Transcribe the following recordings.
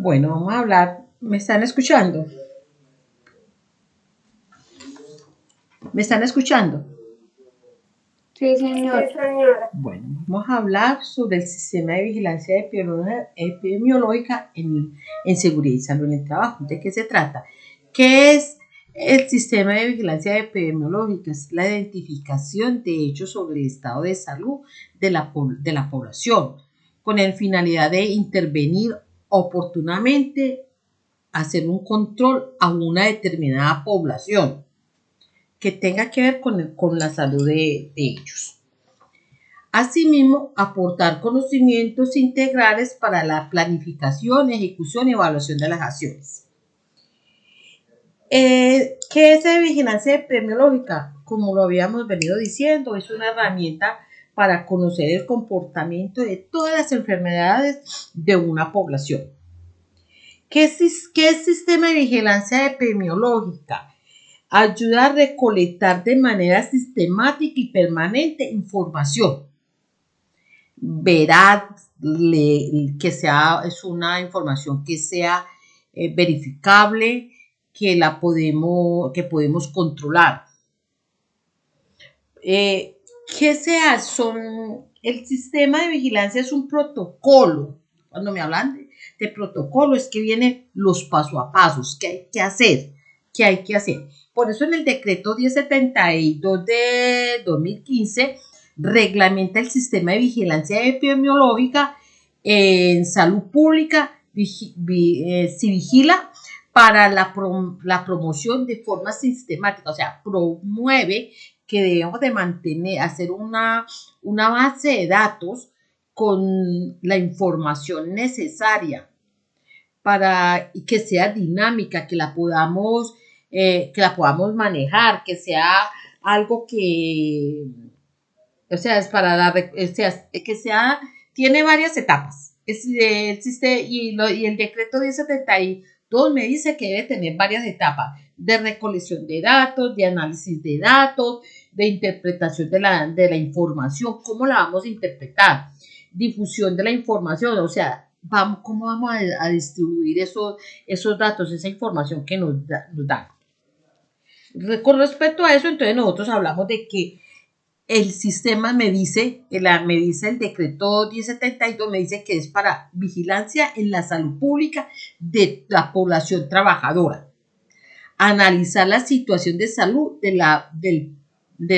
Bueno, vamos a hablar. ¿Me están escuchando? ¿Me están escuchando? Sí, señor. Bueno, vamos a hablar sobre el sistema de vigilancia epidemiológica en seguridad y salud en el trabajo. ¿De qué se trata? ¿Qué es el sistema de vigilancia epidemiológica? Es la identificación de hechos sobre el estado de salud de la población, con la finalidad de intervenir oportunamente, hacer un control a una determinada población que tenga que ver con la salud de ellos. Asimismo, aportar conocimientos integrales para la planificación, ejecución y evaluación de las acciones. ¿Qué es vigilancia epidemiológica? Como lo habíamos venido diciendo, es una herramienta para conocer el comportamiento de todas las enfermedades de una población. ¿Qué es sistema de vigilancia epidemiológica? Ayuda a recolectar de manera sistemática y permanente información veraz, que sea, es una información que sea verificable, que podemos controlar. ¿Qué se hace? El sistema de vigilancia es un protocolo. Cuando me hablan de protocolo es que vienen los paso a pasos, qué hay que hacer, qué hay que hacer. Por eso en el decreto 1072 de 2015 reglamenta el sistema de vigilancia epidemiológica en salud pública, se vigila para la promoción de forma sistemática, o sea, promueve que debemos de mantener, hacer una base de datos con la información necesaria para que sea dinámica, que la podamos manejar, que sea algo que, o sea, es para que sea, tiene varias etapas. Y el decreto 1072 me dice que debe tener varias etapas de recolección de datos, de análisis de datos, de interpretación de la información, cómo la vamos a interpretar, difusión de la información, o sea, cómo vamos a distribuir esos datos, esa información que nos dan. Con respecto a eso, entonces nosotros hablamos de que el sistema me dice el decreto 1072, me dice que es para vigilancia en la salud pública de la población trabajadora. Analizar la situación de salud de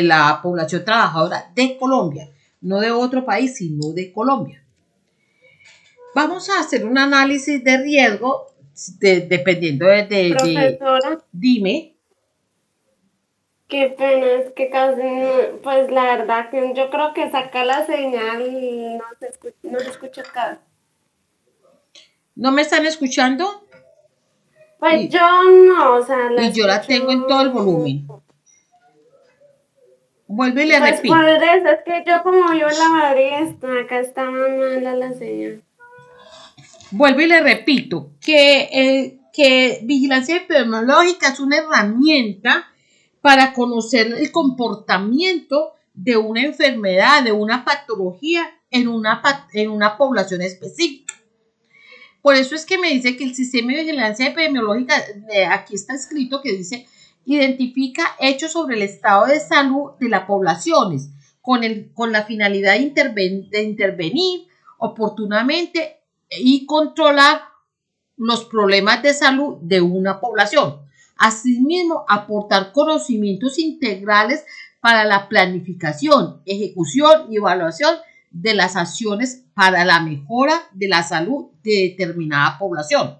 la población trabajadora de Colombia, no de otro país, sino de Colombia. Vamos a hacer un análisis de riesgo dependiendo Profesora, dime. qué pena, es que casi, pues la verdad que yo creo que saca la señal y no se escucha acá. ¿No me están escuchando? Pues Y, yo no, o sea, la y yo la escucho. tengo en todo el volumen. Vuelvo y le Pues por repito. eso es que yo como vivo en la Madrid, acá está mala la señal. Vuelvo y le repito que vigilancia epidemiológica es una herramienta para conocer el comportamiento de una enfermedad, de una patología en una población específica. Por eso es que me dice que el sistema de vigilancia epidemiológica, aquí está escrito que dice, identifica hechos sobre el estado de salud de las poblaciones con la finalidad de intervenir oportunamente y controlar los problemas de salud de una población. Asimismo, aportar conocimientos integrales para la planificación, ejecución y evaluación de las acciones para la mejora de la salud de determinada población.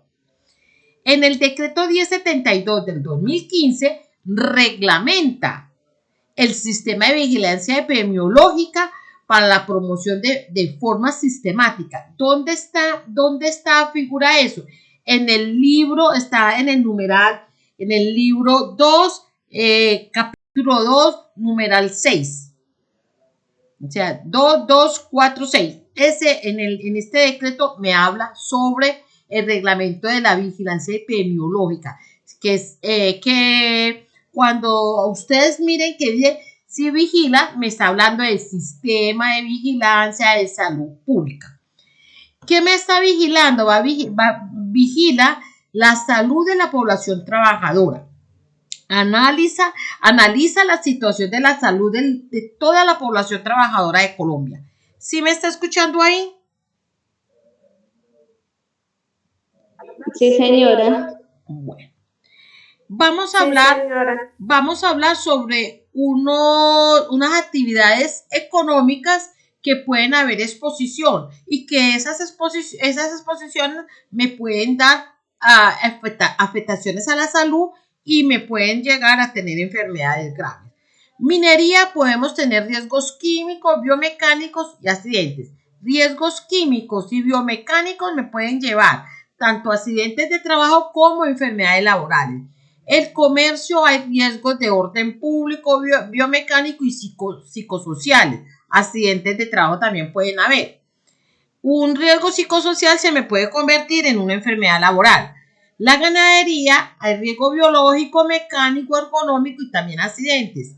En el decreto 1072 del 2015 reglamenta el sistema de vigilancia epidemiológica para la promoción de forma sistemática. ¿Dónde figura eso? En el libro, está en el numeral, en el libro 2, capítulo 2, numeral 6. O sea, 2, 2, 4, 6. En este decreto me habla sobre el reglamento de la vigilancia epidemiológica, que es que cuando ustedes miren que dice si vigila, me está hablando del sistema de vigilancia de salud pública. ¿Qué me está vigilando? vigila la salud de la población trabajadora. Analiza la situación de la salud de toda la población trabajadora de Colombia. ¿Sí me está escuchando ahí? Sí, señora. Bueno, vamos a hablar sobre unas actividades económicas que pueden haber exposición y que esas exposiciones me pueden dar afectaciones a la salud y me pueden llegar a tener enfermedades graves. Minería, podemos tener riesgos químicos, biomecánicos y accidentes. Riesgos químicos y biomecánicos me pueden llevar tanto accidentes de trabajo como enfermedades laborales. El comercio, hay riesgos de orden público, biomecánico y psicosociales. Accidentes de trabajo también pueden haber. Un riesgo psicosocial se me puede convertir en una enfermedad laboral. La ganadería, hay riesgo biológico, mecánico, ergonómico y también accidentes.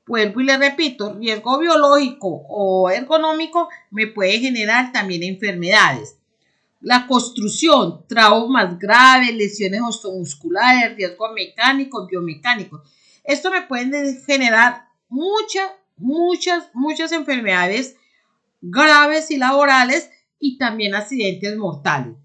Vuelvo y le repito, riesgo biológico o ergonómico me puede generar también enfermedades. La construcción, traumas graves, lesiones osteomusculares, riesgos mecánicos, biomecánicos. Esto me puede generar muchas enfermedades graves y laborales y también accidentes mortales.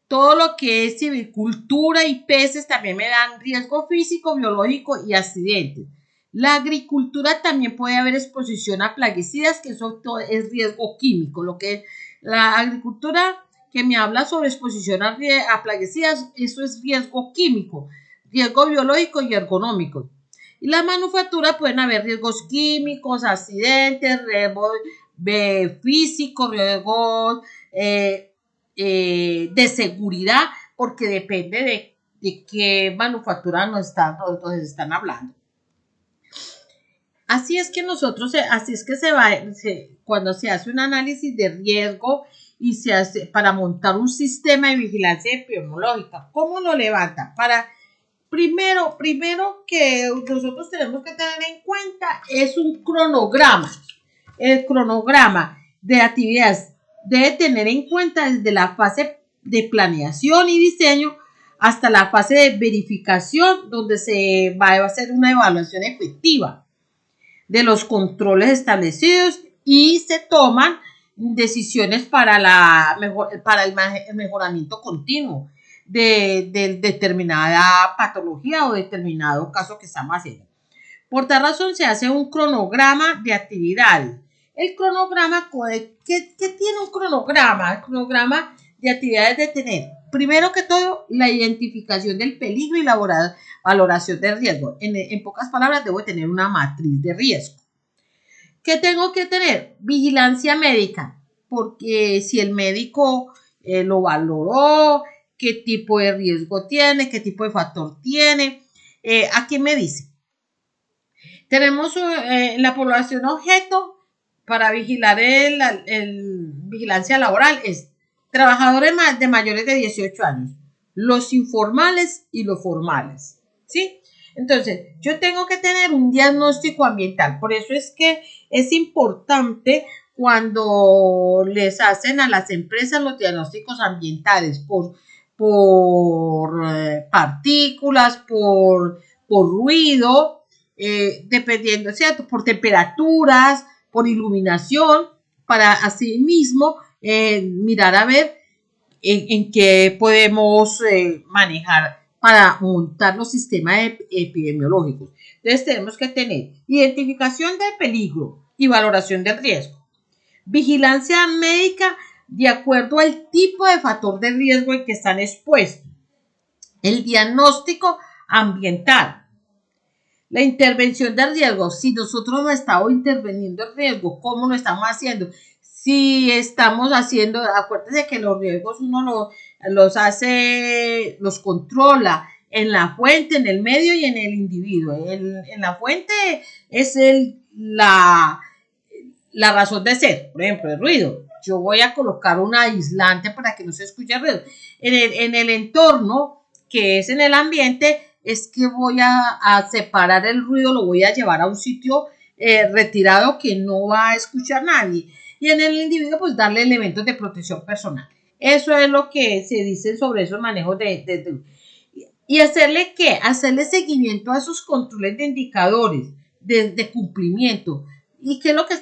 Todo lo que es silvicultura y peces también me dan riesgo físico, biológico y accidentes. La agricultura también puede haber exposición a plaguicidas, que eso es riesgo químico. Lo que es la agricultura que me habla sobre exposición a plaguicidas, eso es riesgo químico, riesgo biológico y ergonómico. Y la manufactura pueden haber riesgos químicos, accidentes, riesgos físicos, riesgos de seguridad, porque depende de qué manufactura nos están hablando. Así es que cuando se hace un análisis de riesgo y se hace para montar un sistema de vigilancia epidemiológica, ¿cómo lo levanta? Primero que nosotros tenemos que tener en cuenta es un cronograma. El cronograma de actividades debe tener en cuenta desde la fase de planeación y diseño hasta la fase de verificación, donde se va a hacer una evaluación efectiva de los controles establecidos y se toman decisiones para el mejoramiento continuo de determinada patología o determinado caso que estamos haciendo. Por tal razón se hace un cronograma de actividades. El cronograma, ¿qué tiene un cronograma? El cronograma de actividades de tener, primero que todo, la identificación del peligro y la valoración del riesgo. En pocas palabras, debo tener una matriz de riesgo. ¿Qué tengo que tener? Vigilancia médica, porque si el médico lo valoró, qué tipo de riesgo tiene, qué tipo de factor tiene. Aquí me dice, tenemos la población objeto para vigilar vigilancia laboral es trabajadores de mayores de 18 años, los informales y los formales, ¿sí? Entonces, yo tengo que tener un diagnóstico ambiental, por eso es que es importante cuando les hacen a las empresas los diagnósticos ambientales por partículas, por ruido, dependiendo, ¿cierto? Por temperaturas, por iluminación, para así mismo mirar a ver en qué podemos manejar para montar los sistemas epidemiológicos. Entonces tenemos que tener identificación del peligro y valoración del riesgo. Vigilancia médica de acuerdo al tipo de factor de riesgo en que están expuestos. El diagnóstico ambiental. La intervención de riesgo. Si nosotros no estamos interviniendo el riesgo, ¿cómo lo estamos haciendo? Si estamos haciendo, acuérdense que los riesgos uno los hace, los controla en la fuente, en el medio y en el individuo. En la fuente es la razón de ser, por ejemplo, el ruido. Yo voy a colocar un aislante para que no se escuche el ruido. En el entorno, que es en el ambiente, es que voy a separar el ruido, lo voy a llevar a un sitio retirado que no va a escuchar nadie. Y en el individuo, pues darle elementos de protección personal. Eso es lo que se dice sobre esos manejos y hacerle ¿qué? Hacerle seguimiento a esos controles de indicadores de cumplimiento. ¿Y qué es lo que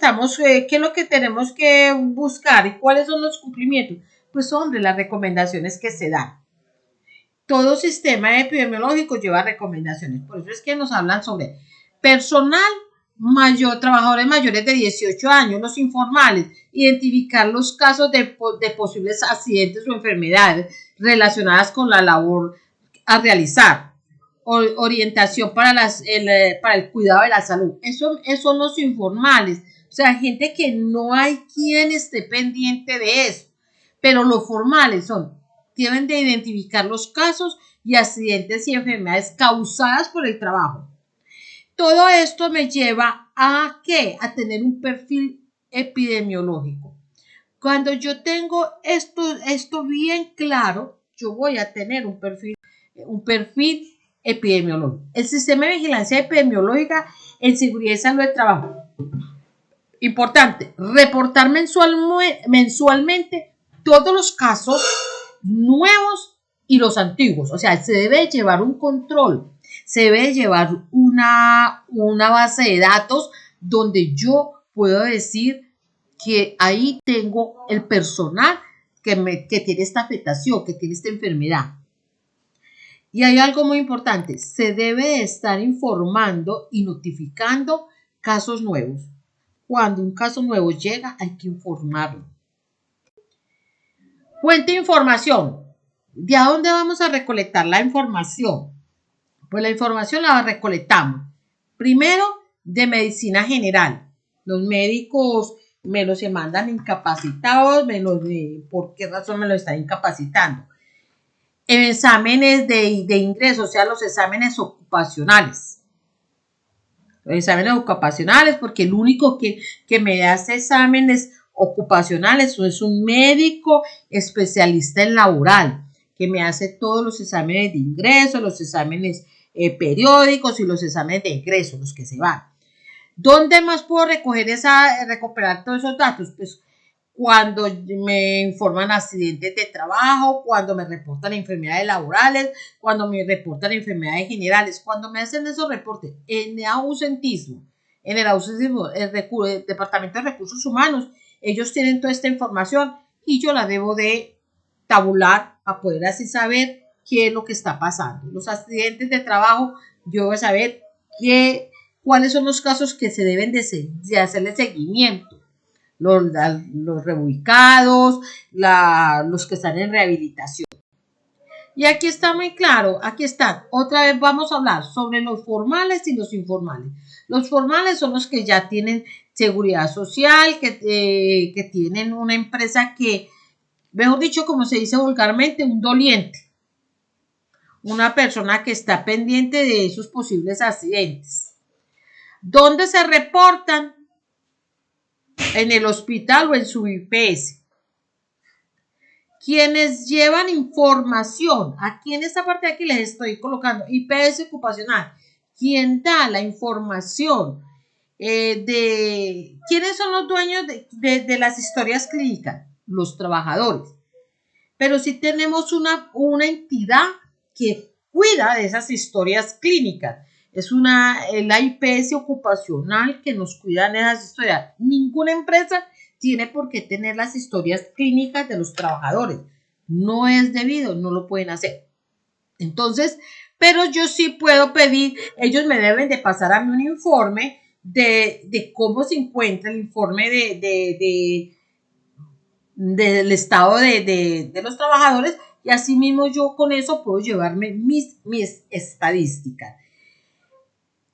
qué es lo que tenemos que buscar? ¿Y cuáles son los cumplimientos? Pues hombre, las recomendaciones que se dan. Todo sistema epidemiológico lleva recomendaciones. Por eso es que nos hablan sobre personal mayor, trabajadores mayores de 18 años, los informales, identificar los casos de posibles accidentes o enfermedades relacionadas con la labor a realizar, orientación para el cuidado de la salud. Eso son los informales, o sea, gente que no hay quien esté pendiente de eso, pero los formales deben de identificar los casos y accidentes y enfermedades causadas por el trabajo. Todo esto me lleva a ¿qué? A tener un perfil epidemiológico. Cuando yo tengo esto bien claro, yo voy a tener un perfil epidemiológico. El sistema de vigilancia epidemiológica en seguridad y salud de trabajo. Importante, reportar mensualmente todos los casos nuevos y los antiguos. O sea, se debe llevar un control, se debe llevar una base de datos donde yo puedo decir que ahí tengo el personal que tiene esta afectación, que tiene esta enfermedad. Y hay algo muy importante, se debe estar informando y notificando casos nuevos. Cuando un caso nuevo llega, hay que informarlo. Fuente de información. ¿De dónde vamos a recolectar la información? Pues la información la recolectamos. Primero, de medicina general. Los médicos me los mandan incapacitados, ¿por qué razón me los están incapacitando? Exámenes de ingreso, o sea, los exámenes ocupacionales. Los exámenes ocupacionales, porque el único que me hace exámenes ocupacionales es un médico especialista en laboral, que me hace todos los exámenes de ingreso, los exámenes periódicos y los exámenes de ingreso, los que se van. ¿Dónde más puedo recuperar todos esos datos? Pues cuando me informan accidentes de trabajo, cuando me reportan enfermedades laborales, cuando me reportan enfermedades generales, cuando me hacen esos reportes en el ausentismo, el Departamento de Recursos Humanos, ellos tienen toda esta información y yo la debo de tabular para poder así saber qué es lo que está pasando. Los accidentes de trabajo, yo voy a saber cuáles son los casos que se deben de hacerle seguimiento. Los reubicados, los que están en rehabilitación. Y aquí está muy claro, aquí están. Otra vez vamos a hablar sobre los formales y los informales. Los formales son los que ya tienen seguridad social, que tienen una empresa que, mejor dicho, como se dice vulgarmente, un doliente. Una persona que está pendiente de esos posibles accidentes. ¿Dónde se reportan? En el hospital o en su IPS. Quienes llevan información, aquí en esta parte de aquí les estoy colocando IPS ocupacional, quien da la información de quiénes son los dueños de las historias clínicas, los trabajadores. Pero sí tenemos una entidad que cuida de esas historias clínicas. Es la IPS ocupacional que nos cuida de esas historias. Ninguna empresa tiene por qué tener las historias clínicas de los trabajadores. No es debido, no lo pueden hacer. Entonces, pero yo sí puedo pedir, ellos me deben de pasar a mí un informe de cómo se encuentra el informe del estado de los trabajadores y así mismo yo con eso puedo llevarme mis estadísticas.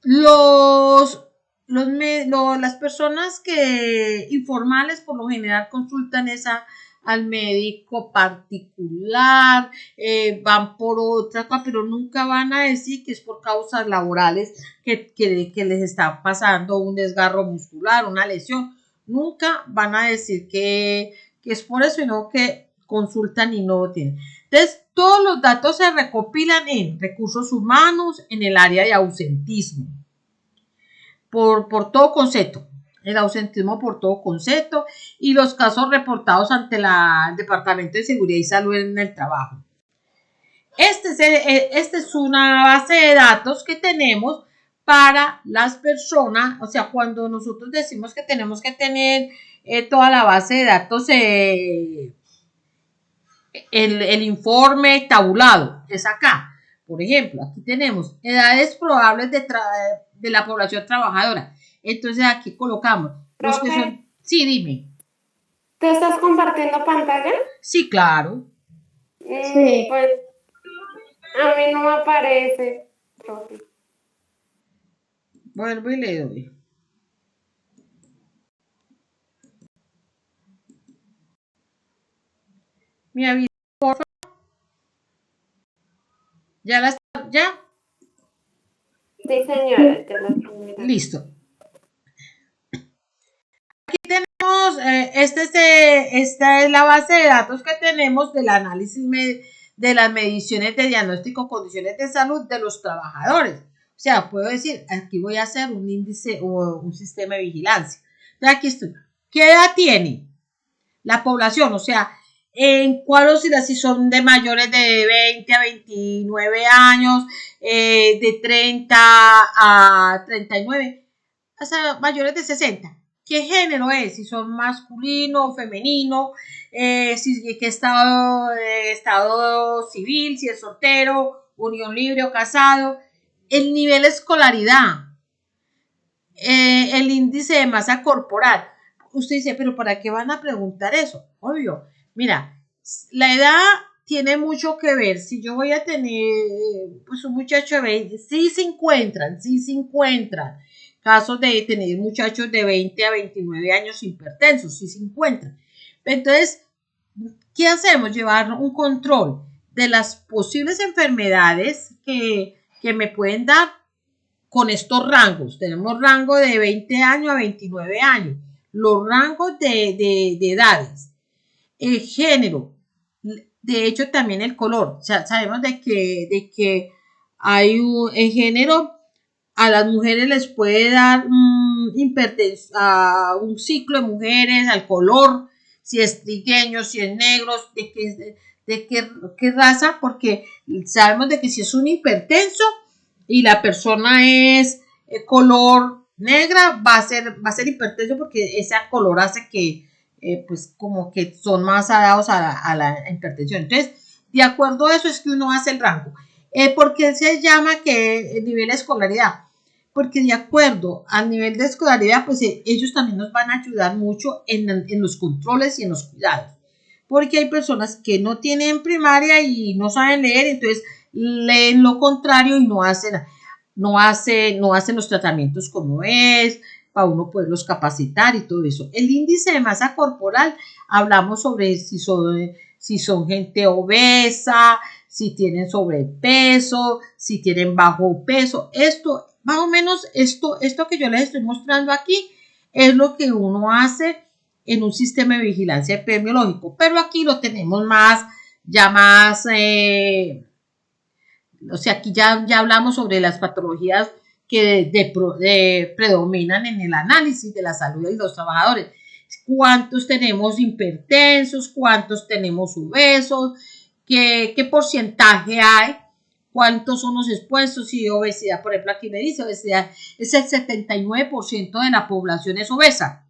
Las personas informales por lo general consultan al médico particular, van por otra cosa, pero nunca van a decir que es por causas laborales que les está pasando un desgarro muscular, una lesión. Nunca van a decir que es por eso, sino que consultan y no tienen. Entonces, todos los datos se recopilan en recursos humanos, en el área de ausentismo, por todo concepto. el ausentismo por todo concepto y los casos reportados ante el Departamento de Seguridad y Salud en el Trabajo. Esta es una base de datos que tenemos para las personas, o sea, cuando nosotros decimos que tenemos que tener toda la base de datos, el informe tabulado, es acá. Por ejemplo, aquí tenemos edades probables de la población trabajadora. Entonces aquí colocamos los que son... Sí, dime. ¿Tú estás compartiendo pantalla? Sí, claro. Sí. Pues a mí no me aparece. Vuelvo y le doy. Me avisa, por favor. ¿Ya la está? ¿Ya? Sí, señora, ya la estoy mirando. Listo. Aquí tenemos, esta es la base de datos que tenemos del análisis de las mediciones de diagnóstico, condiciones de salud de los trabajadores. O sea, puedo decir, aquí voy a hacer un índice o un sistema de vigilancia. Entonces, aquí estoy. ¿Qué edad tiene la población? O sea, en cuál oscila, si son de mayores de 20 a 29 años, de 30 a 39, hasta mayores de 60. ¿Qué género es? Si son masculino o femenino, qué estado civil, si es soltero, unión libre o casado, el nivel de escolaridad, el índice de masa corporal. Usted dice, pero ¿para qué van a preguntar eso? Obvio, mira, la edad tiene mucho que ver. Si yo voy a tener pues un muchacho de 20, sí se encuentran casos de tener muchachos de 20 a 29 años hipertensos, sí se encuentran. Entonces, ¿qué hacemos? Llevar un control de las posibles enfermedades que me pueden dar con estos rangos. Tenemos rango de 20 años a 29 años, los rangos de edades, el género, de hecho también el color. O sea, sabemos de que hay el género, a las mujeres les puede dar un ciclo de mujeres, al color, si es trigueño, si es negro, de qué raza, porque sabemos de que si es un hipertenso y la persona es color negra, va a ser hipertenso porque ese color hace que pues como que son más dados a la hipertensión. Entonces, de acuerdo a eso es que uno hace el rango. ¿Por qué se llama que el nivel de escolaridad? Porque de acuerdo al nivel de escolaridad, pues ellos también nos van a ayudar mucho en los controles y en los cuidados. Porque hay personas que no tienen primaria y no saben leer, entonces leen lo contrario y no hacen los tratamientos como es, para uno poderlos capacitar y todo eso. El índice de masa corporal, hablamos sobre si son gente obesa, si tienen sobrepeso, si tienen bajo peso. Esto, más o menos, esto que yo les estoy mostrando aquí, es lo que uno hace en un sistema de vigilancia epidemiológico. Pero aquí lo tenemos o sea, aquí ya hablamos sobre las patologías que predominan en el análisis de la salud de los trabajadores. ¿Cuántos tenemos hipertensos? ¿Cuántos tenemos obesos? ¿Qué porcentaje hay? ¿Cuántos son los expuestos? Si obesidad, por ejemplo, aquí me dice, obesidad es el 79% de la población es obesa.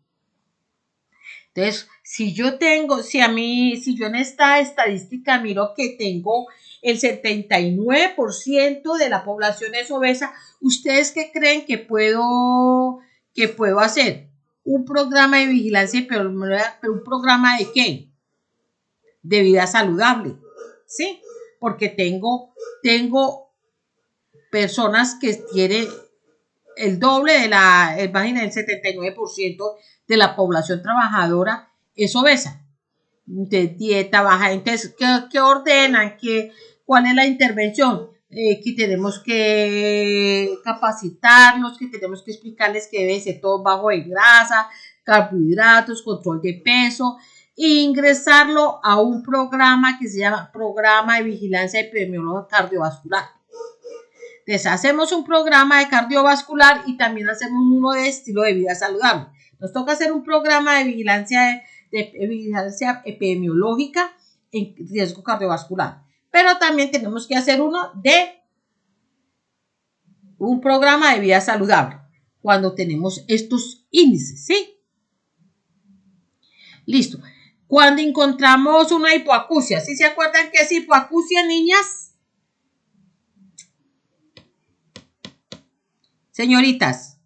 Entonces, si yo en esta estadística miro que tengo el 79% de la población es obesa, ¿ustedes qué creen que puedo hacer? Un programa de vigilancia, pero un programa ¿de qué? De vida saludable, ¿sí? Porque tengo personas que tienen el doble imaginen, el 79% de la población trabajadora es obesa, de dieta baja. Entonces, ¿qué ordenan? ¿Cuál es la intervención? Que tenemos que capacitarlos, que tenemos que explicarles que debe ser todo bajo de grasa, carbohidratos, control de peso, e ingresarlo a un programa que se llama Programa de Vigilancia Epidemiológica Cardiovascular. Entonces, hacemos un programa de cardiovascular y también hacemos uno de estilo de vida saludable. Nos toca hacer un programa de vigilancia epidemiológica en riesgo cardiovascular. Pero también tenemos que hacer un programa de vida saludable cuando tenemos estos índices, ¿sí? Listo. Cuando encontramos una hipoacusia, ¿sí se acuerdan qué es hipoacusia, niñas? Señoritas,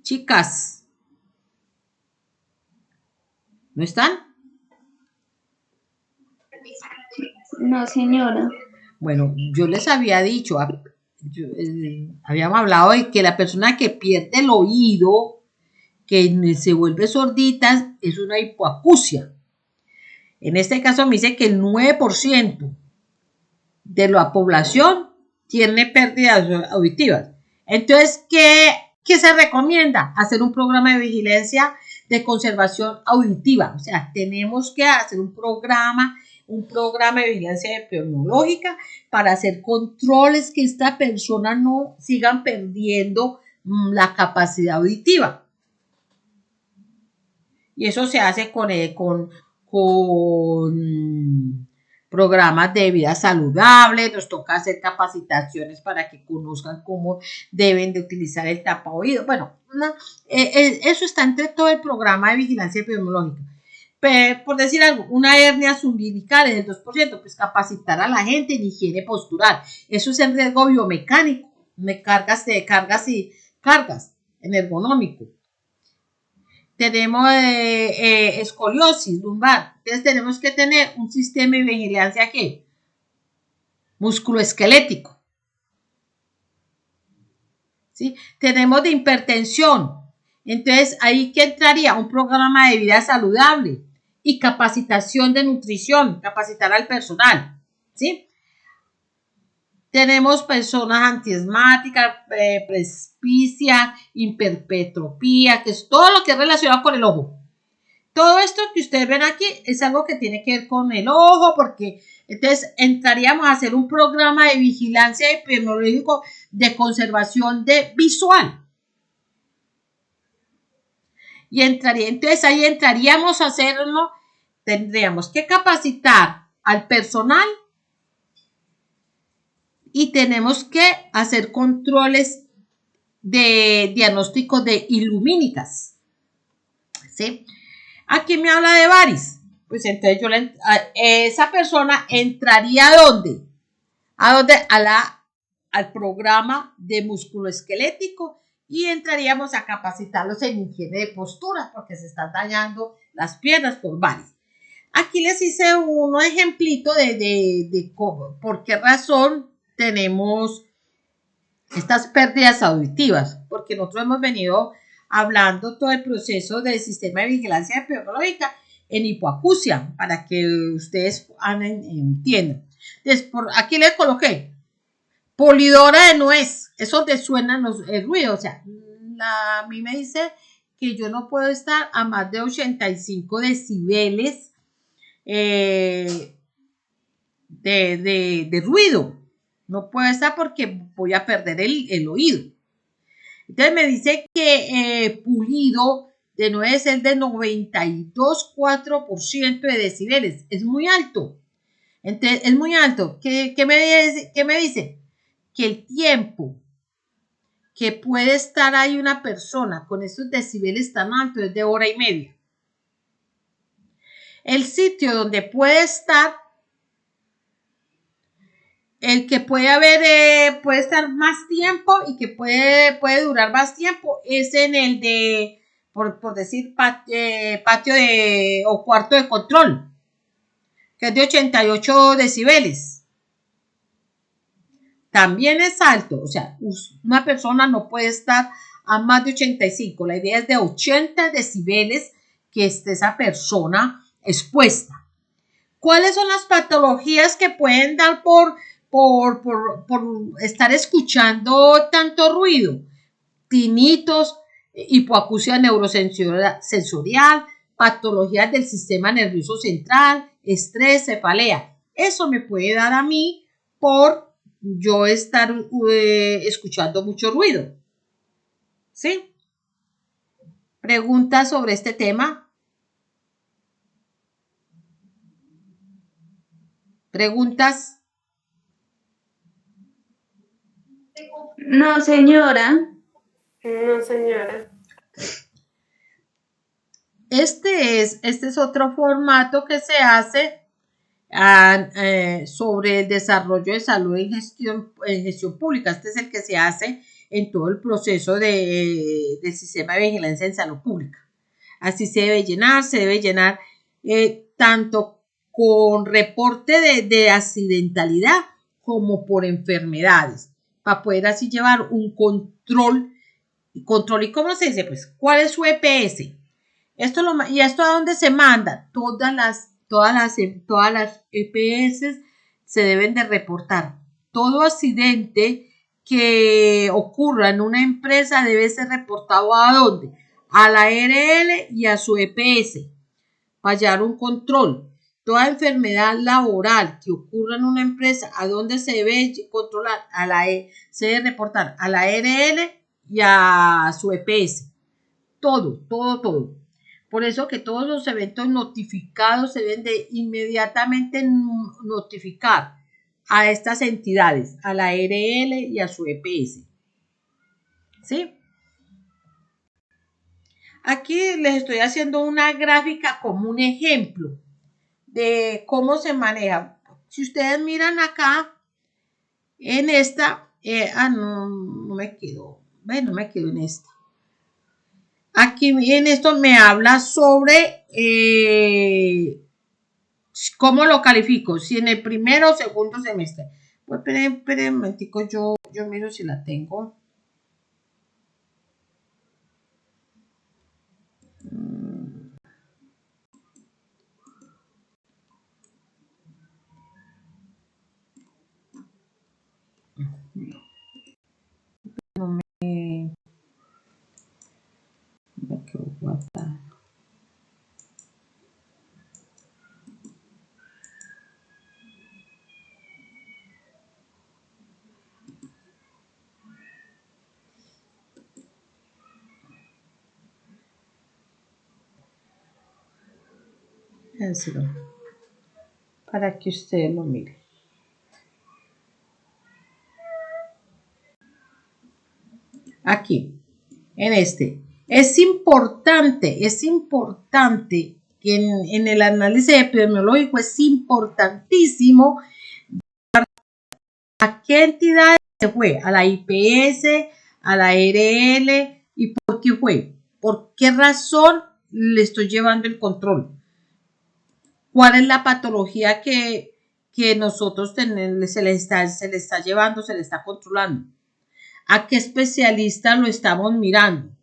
chicas, ¿no están? No, señora. Bueno, yo les había dicho, habíamos hablado de que la persona que pierde el oído, que se vuelve sordita, es una hipoacusia. En este caso me dice que el 9% de la población tiene pérdidas auditivas. Entonces, ¿qué se recomienda? Hacer un programa de vigilancia de conservación auditiva. O sea, tenemos que hacer un programa de vigilancia epidemiológica para hacer controles que esta persona no sigan perdiendo la capacidad auditiva. Y eso se hace con programas de vida saludable, nos toca hacer capacitaciones para que conozcan cómo deben de utilizar el tapaoído. Bueno, eso está entre todo el programa de vigilancia epidemiológica. Pero, por decir algo, una hernia umbilical es del 2%, pues capacitar a la gente en higiene postural. Eso es en riesgo biomecánico, cargas en ergonómico. Tenemos escoliosis lumbar. Entonces tenemos que tener un sistema de vigilancia ¿qué? Musculoesquelético. ¿Sí? Tenemos de hipertensión. Entonces ahí que entraría un programa de vida saludable y capacitación de nutrición, capacitar al personal. ¿Sí? Tenemos personas antiasmáticas, presbicia, hipermetropía, que es todo lo que es relacionado con el ojo. Todo esto que ustedes ven aquí es algo que tiene que ver con el ojo, porque entonces entraríamos a hacer un programa de vigilancia epidemiológico de conservación de visual. Y entonces ahí entraríamos a hacerlo, tendríamos que capacitar al personal y tenemos que hacer controles de diagnóstico de ilumínicas. ¿Sí? Aquí me habla de varis. Pues entonces esa persona entraría ¿a dónde? Al programa de musculoesquelético y entraríamos a capacitarlos en higiene de postura porque se están dañando las piernas por varis. Aquí les hice un ejemplito de por qué razón tenemos estas pérdidas auditivas, porque nosotros hemos venido hablando todo el proceso del sistema de vigilancia epidemiológica en hipoacusia, para que ustedes entiendan. Entonces, aquí le coloqué polidora de nuez, es donde suenan el ruido, o sea, a mí me dice que yo no puedo estar a más de 85 decibeles de ruido. No puedo estar porque voy a perder el oído. Entonces me dice que pulido de nuez es de 92,4% de decibeles. Es muy alto. Entonces, es muy alto. ¿Qué me dice? Que el tiempo que puede estar ahí una persona con esos decibeles tan altos es de 1 hora y media. El sitio donde puede estar, el que puede estar más tiempo y que puede durar más tiempo es en el de, por decir, patio o cuarto de control, que es de 88 decibeles. También es alto, o sea, una persona no puede estar a más de 85. La idea es de 80 decibeles que esté esa persona expuesta. ¿Cuáles son las patologías que pueden dar por estar escuchando tanto ruido? Tinitos, hipoacusia neurosensorial, patologías del sistema nervioso central, estrés, cefalea. Eso me puede dar a mí por yo estar escuchando mucho ruido. ¿Sí? ¿Preguntas sobre este tema? ¿Preguntas? No, señora. No, señora. Este es otro formato que se hace sobre el desarrollo de salud en gestión pública. Este es el que se hace en todo el proceso del sistema de vigilancia en salud pública. Así se debe llenar tanto con reporte de accidentalidad como por enfermedades, para poder así llevar un control. ¿Y cómo se dice? Pues, ¿cuál es su EPS? ¿Y esto a dónde se manda? Todas las EPS se deben de reportar. Todo accidente que ocurra en una empresa debe ser reportado ¿a dónde? A la ARL y a su EPS para llevar un control. Toda enfermedad laboral que ocurra en una empresa, ¿a dónde se debe controlar? Se debe reportar a la ARL y a su EPS. Todo. Por eso que todos los eventos notificados se deben de inmediatamente notificar a estas entidades, a la ARL y a su EPS. ¿Sí? Aquí les estoy haciendo una gráfica como un ejemplo de cómo se maneja. Si ustedes miran acá, en esta, no me quedo, bueno, me quedo en esta. Aquí en esto me habla sobre cómo lo califico, si en el primero o segundo semestre. Pues esperen un momentico, yo miro si la tengo. No me quedo guardada. Para que ustedes lo miren. Aquí, en este. Es importante que en el análisis epidemiológico es importantísimo a qué entidades se fue, a la IPS, a la ARL y por qué fue, por qué razón le estoy llevando el control. ¿Cuál es la patología que nosotros se le está llevando, se le está controlando? ¿A qué especialista lo estamos mirando?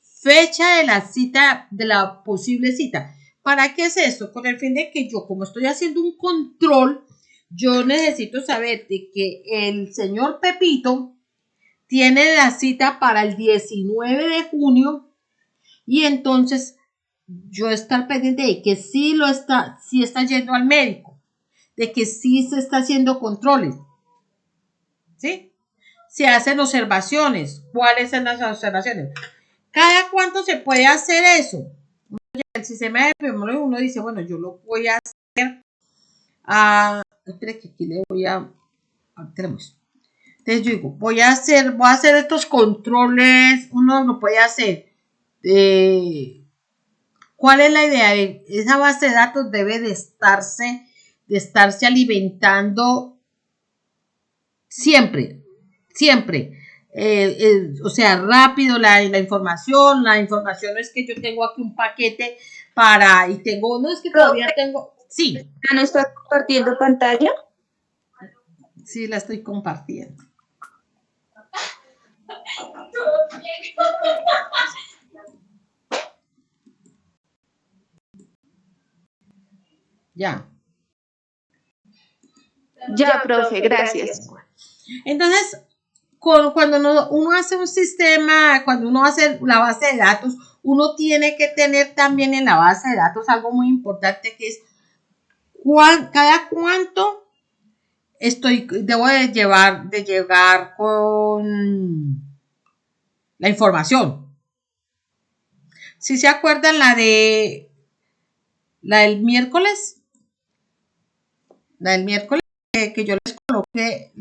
Fecha de la cita, de la posible cita. ¿Para qué es esto? Con el fin de que yo, como estoy haciendo un control, yo necesito saber de que el señor Pepito tiene la cita para el 19 de junio y entonces yo estar pendiente de que sí está yendo al médico, de que sí se está haciendo controles, ¿sí? Se hacen observaciones. ¿Cuáles son las observaciones? ¿Cada cuánto se puede hacer eso? El sistema de epidemiología uno dice, bueno, yo lo voy a hacer espera que aquí le voy a tenemos. Entonces yo digo, voy a hacer estos controles, uno lo puede hacer. ¿Cuál es la idea? Esa base de datos debe de estarse alimentando siempre. O sea, rápido la información no es que yo tengo aquí un paquete no es que todavía tengo, sí. ¿Ya no está compartiendo pantalla? Sí, la estoy compartiendo. Ya. Ya, profe, gracias. Entonces, cuando uno hace un sistema, cuando uno hace la base de datos, uno tiene que tener también en la base de datos algo muy importante que es cada cuánto debo de llegar con la información. ¿Sí se acuerdan la del miércoles? La del miércoles que yo les coloqué.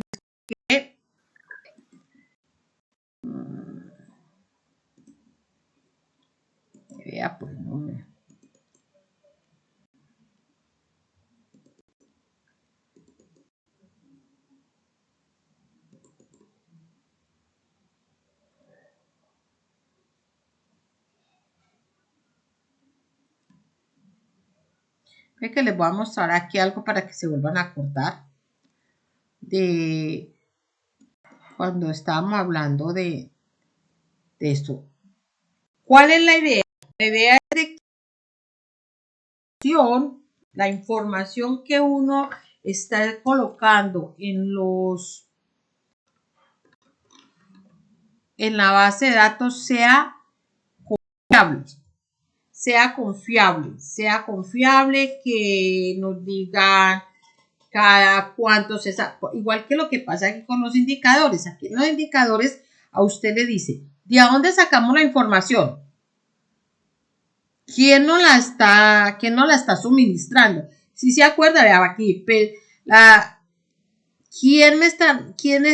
Vea, pues, no, ve que les voy a mostrar aquí algo para que se vuelvan a acordar de cuando estábamos hablando de esto. ¿Cuál es la idea? La idea es de que la información que uno está colocando en la base de datos sea confiable, que nos digan cada cuánto igual que lo que pasa aquí con los indicadores. Aquí en los indicadores a usted le dice, ¿de dónde sacamos la información? ¿Quién no la está suministrando? Si se acuerda, vea aquí, ¿quién es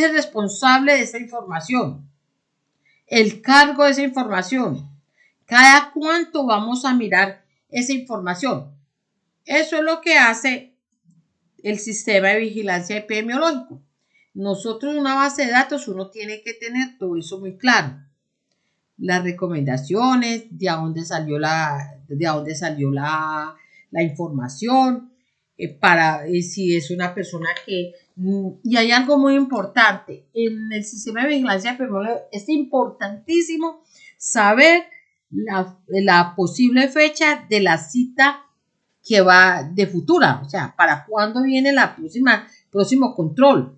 el responsable de esa información? El cargo de esa información. ¿Cada cuánto vamos a mirar esa información? Eso es lo que hace el sistema de vigilancia epidemiológico. Nosotros en una base de datos uno tiene que tener todo eso muy claro. Las recomendaciones, de dónde salió la información, si es una persona que... Y hay algo muy importante, en el sistema de vigilancia epidemiológica es importantísimo saber la posible fecha de la cita que va de futura, o sea, para cuándo viene próximo control.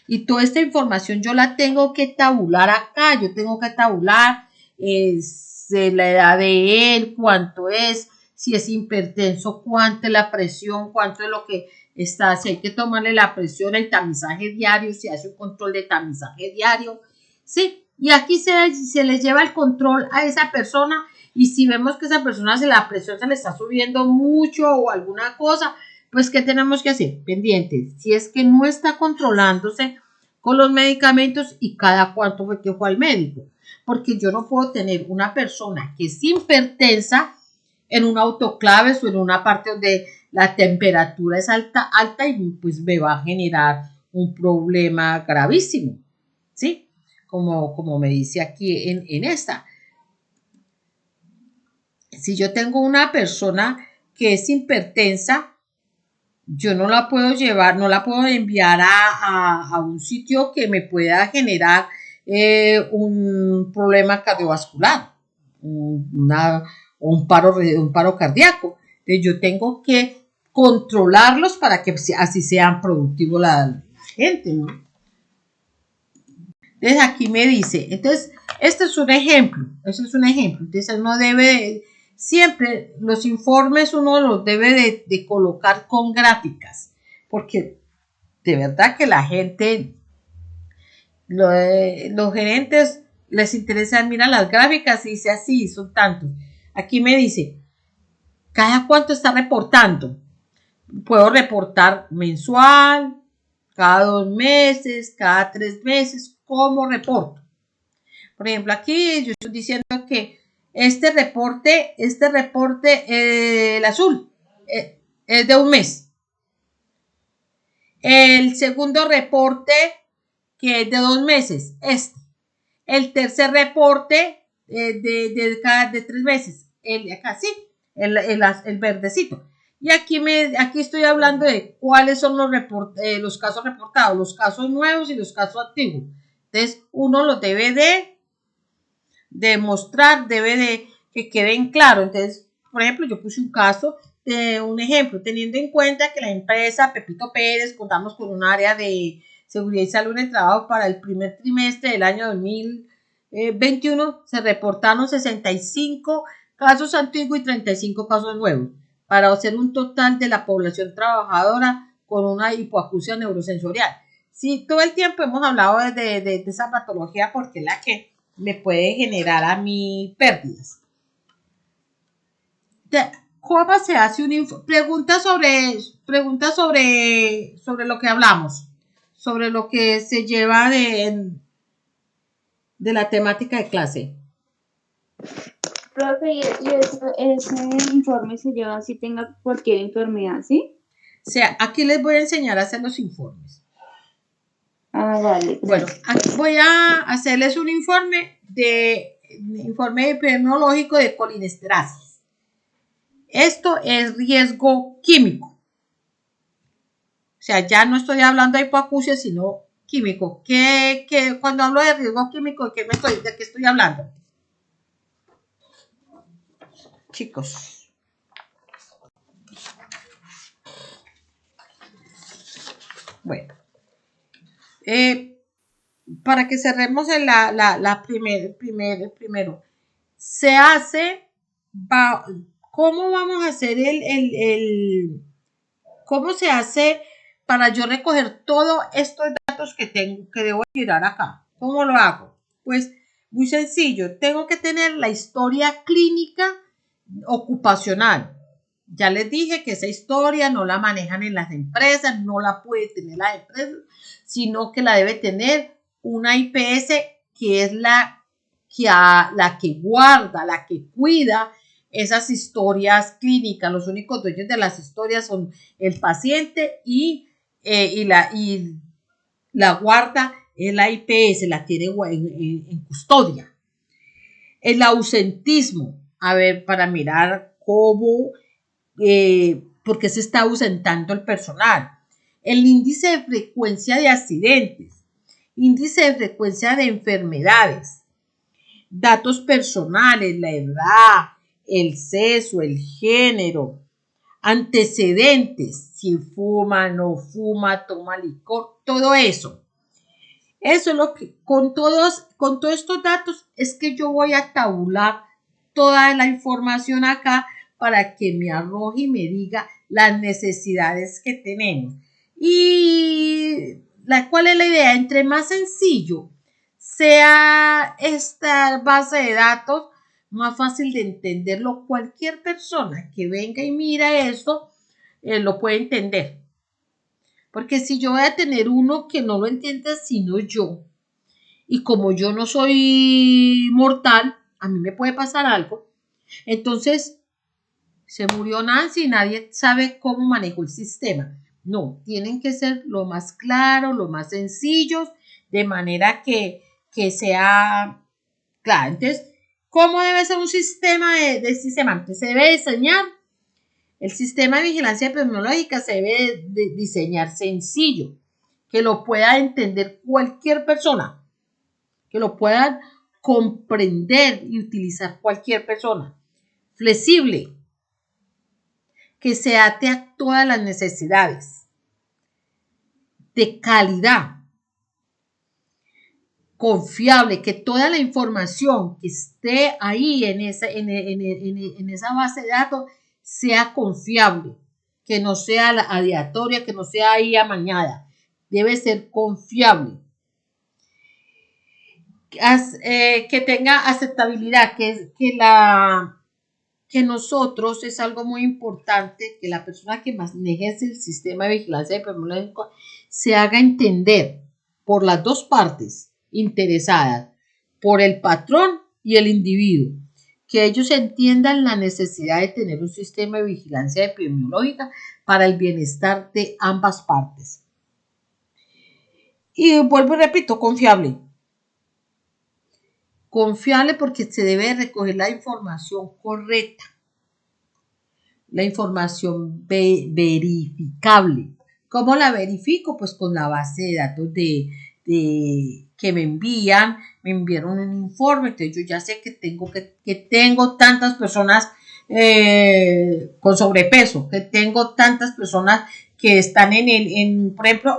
Y toda esta información yo la tengo que tabular acá, yo tengo que tabular la edad de él, cuánto es, si es hipertenso, cuánto es la presión, cuánto es lo que está, si hay que tomarle la presión, el tamizaje diario, si hace un control de tamizaje diario, ¿sí? Y aquí se le lleva el control a esa persona y si vemos que esa persona la presión se le está subiendo mucho o alguna cosa, pues ¿qué tenemos que hacer? Pendientes. Si es que no está controlándose con los medicamentos y cada cuánto fue que fue al médico. Porque yo no puedo tener una persona que es hipertensa en un autoclave o en una parte donde la temperatura es alta y pues me va a generar un problema gravísimo. ¿Sí? Como me dice aquí en esta. Si yo tengo una persona que es hipertensa, yo no la puedo llevar, no la puedo enviar a un sitio que me pueda generar un problema cardiovascular, un paro cardíaco. Entonces yo tengo que controlarlos para que así sean productivos la gente, ¿no? Entonces aquí me dice, entonces este es un ejemplo, entonces uno debe siempre los informes uno los debe de colocar con gráficas, porque de verdad que la gente, los gerentes les interesa, mira las gráficas y dice así, son tantos. Aquí me dice, ¿cada cuánto está reportando? Puedo reportar mensual, cada 2 meses, cada 3 meses, ¿cómo reporto? Por ejemplo, aquí yo estoy diciendo que este reporte, el azul, es de un mes. El segundo reporte, que es de 2 meses, El tercer reporte de 3 meses, acá sí, el verdecito. Y aquí estoy hablando de cuáles son los casos reportados, los casos nuevos y los casos antiguos. Entonces, uno los debe de demostrar, debe de que queden claros. Entonces, por ejemplo, yo puse un ejemplo, teniendo en cuenta que la empresa Pepito Pérez contamos con un área de seguridad y salud en el trabajo para el primer trimestre del año 2021, se reportaron 65 casos antiguos y 35 casos nuevos, para hacer un total de la población trabajadora con una hipoacusia neurosensorial. Sí, todo el tiempo hemos hablado de esa patología porque es la que me puede generar a mí pérdidas. ¿Cómo se hace un informe? Pregunta sobre lo que hablamos, sobre lo que se lleva de la temática de clase. Profe, y ese informe se lleva si tenga cualquier enfermedad, ¿sí? O sea, aquí les voy a enseñar a hacer los informes. Ah, vale. Bueno, aquí voy a hacerles un informe epidemiológico de colinesterasis. Esto es riesgo químico. O sea, ya no estoy hablando de hipoacusia, sino químico. Cuando hablo de riesgo químico, ¿de qué estoy hablando? Chicos. Bueno. Para que cerremos en primero. Se hace, ¿cómo vamos a hacer cómo se hace para yo recoger todos estos datos que debo tirar acá? ¿Cómo lo hago? Pues muy sencillo, tengo que tener la historia clínica ocupacional. Ya les dije que esa historia no la manejan en las empresas, no la puede tener la empresa, sino que la debe tener una IPS que es la que guarda, la que cuida esas historias clínicas. Los únicos dueños de las historias son el paciente y la guarda es la IPS, la tiene en custodia. El ausentismo, a ver, para mirar cómo, por qué se está ausentando el personal. El índice de frecuencia de accidentes, índice de frecuencia de enfermedades, datos personales, la edad, el sexo, el género, antecedentes, si fuma, no fuma, toma licor, todo eso. Eso es lo que, con todos estos datos, es que yo voy a tabular toda la información acá para que me arroje y me diga las necesidades que tenemos. Y ¿cuál es la idea? Entre más sencillo sea esta base de datos, más fácil de entenderlo. Cualquier persona que venga y mira esto, lo puede entender. Porque si yo voy a tener uno que no lo entienda sino yo, y como yo no soy mortal, a mí me puede pasar algo. Entonces, se murió Nancy y nadie sabe cómo manejó el sistema. No, tienen que ser lo más claro, lo más sencillos, de manera que sea claro. Entonces, ¿cómo debe ser un sistema de sistema? Entonces, se debe diseñar. El sistema de vigilancia epidemiológica se debe diseñar sencillo, que lo pueda entender cualquier persona, que lo puedan comprender y utilizar cualquier persona. Flexible, que se ate a todas las necesidades. De calidad. Confiable, que toda la información que esté ahí en esa base de datos sea confiable, que no sea aleatoria, que no sea ahí amañada. Debe ser confiable. Que tenga aceptabilidad, que nosotros, es algo muy importante, que la persona que maneje el sistema de vigilancia epidemiológica se haga entender por las dos partes interesadas, por el patrón y el individuo, que ellos entiendan la necesidad de tener un sistema de vigilancia epidemiológica para el bienestar de ambas partes. Y vuelvo y repito, confiable. Confiable porque se debe recoger la información correcta, la información verificable. ¿Cómo la verifico? Pues con la base de datos que me enviaron un informe, entonces yo ya sé que tengo tantas personas con sobrepeso, que tengo tantas personas que están por ejemplo,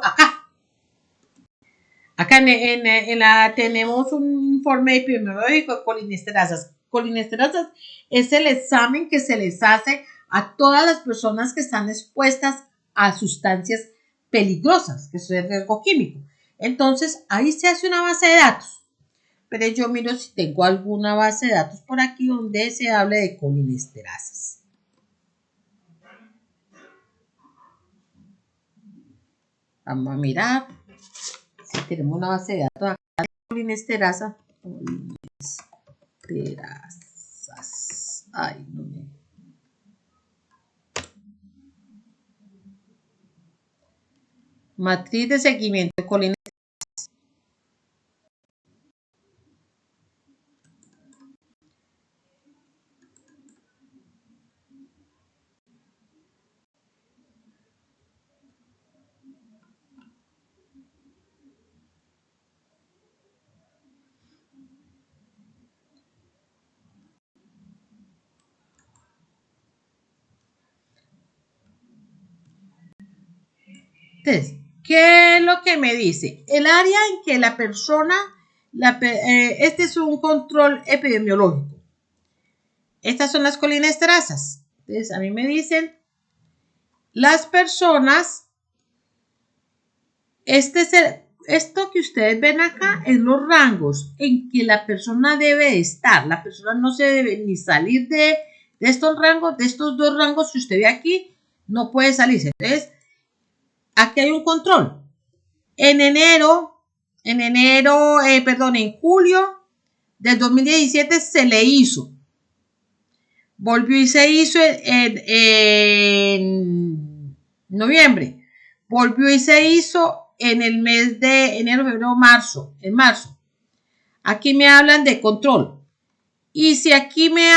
acá tenemos un informe epidemiológico de colinesterasas. Colinesterasas es el examen que se les hace a todas las personas que están expuestas a sustancias peligrosas, que es el riesgo químico. Entonces, ahí se hace una base de datos. pero yo miro si tengo alguna base de datos por aquí donde se hable de colinesterasas. Vamos a mirar si tenemos una base de datos acá de colinesterasa. Colinesterasas. Ay, no me... Matriz de seguimiento de colinesterasa. Entonces, ¿qué es lo que me dice? El área en que la persona, este es un control epidemiológico. Estas son las colinesterasas. Entonces, a mí me dicen, las personas, esto que ustedes ven acá es los rangos en que la persona debe estar. La persona no se debe ni salir de estos rangos, de estos dos rangos que usted ve aquí, no puede salirse. Entonces, aquí hay un control. En julio del 2017 se le hizo. Volvió y se hizo en noviembre. Volvió y se hizo en el mes de enero, febrero, marzo. En marzo. Aquí me hablan de control. Y si aquí me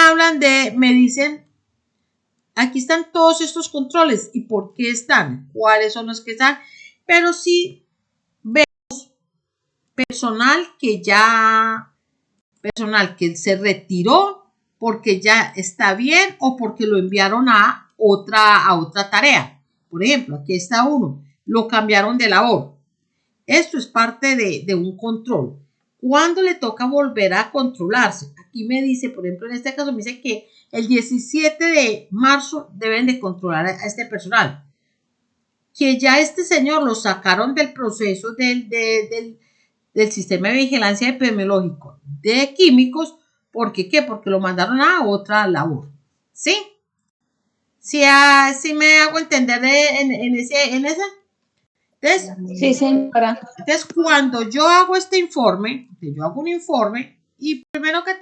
dicen, aquí están todos estos controles. ¿Y por qué están? ¿Cuáles son los que están? Pero sí vemos personal que se retiró porque ya está bien o porque lo enviaron a otra tarea. Por ejemplo, aquí está uno, lo cambiaron de labor. Esto es parte de un control. ¿Cuándo le toca volver a controlarse? Aquí me dice, por ejemplo, en este caso me dice que el 17 de marzo deben de controlar a este personal. Que ya este señor lo sacaron del proceso del sistema de vigilancia epidemiológico de químicos. ¿Por qué? Porque lo mandaron a otra labor. ¿Sí? ¿Sí me hago entender en ese? Entonces, sí, señora. Entonces, cuando yo hago este informe, yo hago un informe y primero que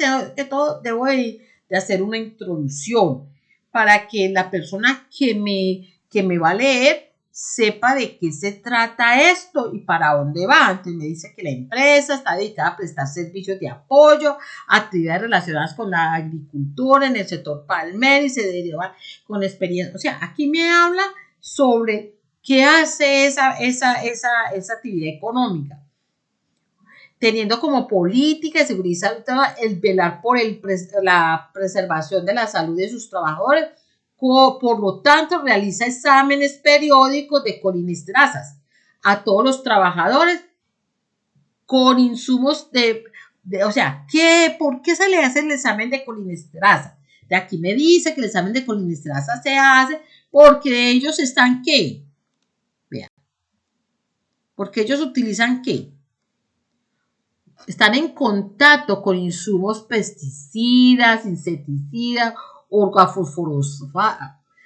todo debo de hacer una introducción para que la persona que me va a leer sepa de qué se trata esto y para dónde va. Entonces me dice que la empresa está dedicada a prestar servicios de apoyo, actividades relacionadas con la agricultura en el sector palmero y se deriva con experiencia. O sea, aquí me habla sobre qué hace esa actividad económica, teniendo como política de seguridad el velar por la preservación de la salud de sus trabajadores. Por lo tanto, realiza exámenes periódicos de colinesterasas a todos los trabajadores con insumos o sea, ¿por qué se le hace el examen de colinesterasa? De aquí me dice que el examen de colinesterasa se hace porque ellos están, ¿qué? Vean, porque ellos utilizan, ¿qué? Están en contacto con insumos pesticidas, insecticidas, organofosforados, o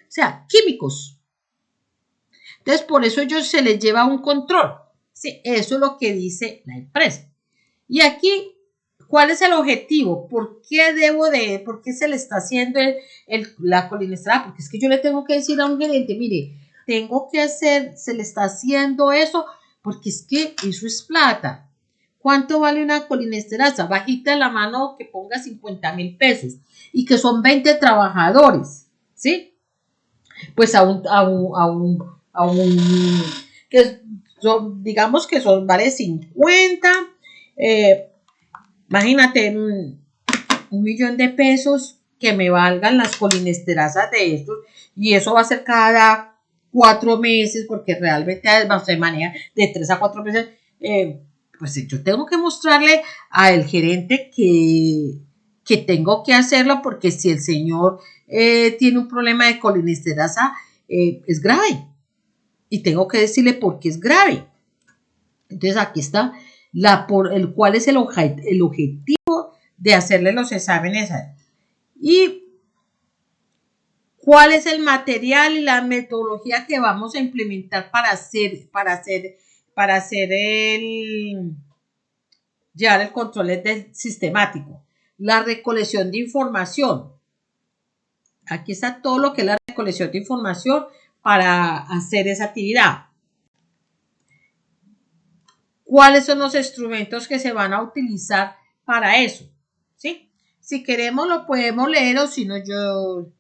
sea, químicos. Entonces, por eso ellos se les lleva un control. Sí, eso es lo que dice la empresa. Y aquí, ¿cuál es el objetivo? ¿Por qué se le está haciendo la colinesterasa? Porque es que yo le tengo que decir a un gerente, mire, se le está haciendo eso, porque es que eso es plata. ¿Cuánto vale una colinesterasa? Bajita la mano que ponga 50,000 pesos y que son 20 trabajadores, ¿sí? Pues que son, digamos que vale 50, imagínate, 1,000,000 de pesos que me valgan las colinesterasas de estos, y eso va a ser cada 4 meses, porque realmente se maneja de 3 a 4 meses, pues yo tengo que mostrarle al gerente que tengo que hacerlo, porque si el señor tiene un problema de colinesterasa, es grave. Y tengo que decirle por qué es grave. Entonces aquí está cuál es el objetivo de hacerle los exámenes y cuál es el material y la metodología que vamos a implementar para llevar el control sistemático. La recolección de información. Aquí está todo lo que es la recolección de información para hacer esa actividad. ¿Cuáles son los instrumentos que se van a utilizar para eso? ¿Sí? Si queremos lo podemos leer o si no yo...